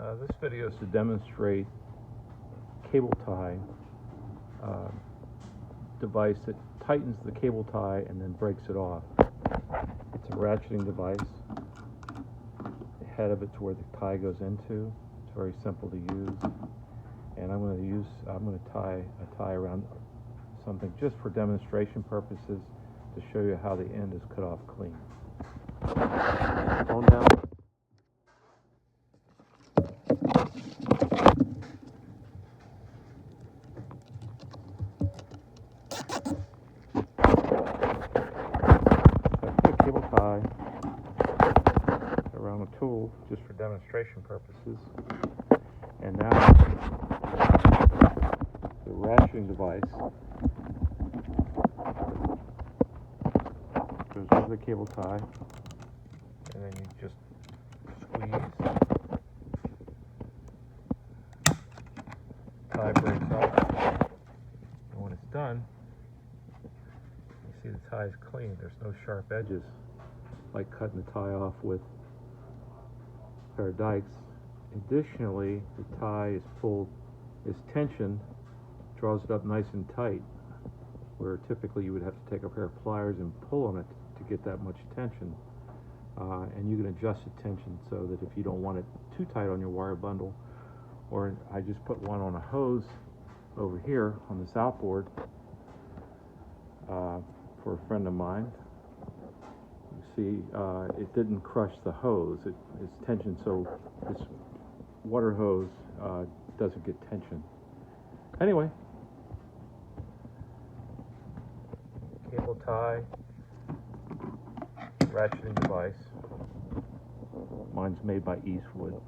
This video is to demonstrate cable tie device that tightens the cable tie and then breaks it off. It's a ratcheting device. The head of it's where the tie goes into. It's very simple to use. And I'm going to tie a tie around something just for demonstration purposes to show you how the end is cut off clean. Phone down. Cable tie around a tool just for demonstration purposes, and now the ratcheting device goes over the cable tie, and then you just squeeze. Tie breaks off, and when it's done, see the tie is clean. There's no sharp edges like cutting the tie off with a pair of dikes. Additionally, the tie is pulled, is tension draws it up nice and tight, where typically you would have to take a pair of pliers and pull on it to get that much tension. And you can adjust the tension so that if you don't want it too tight on your wire bundle, or I just put one on a hose over here on this outboard for a friend of mine. You see, it didn't crush the hose. It's tension, so this water hose doesn't get tension. Anyway, cable tie, ratcheting device. Mine's made by Eastwood.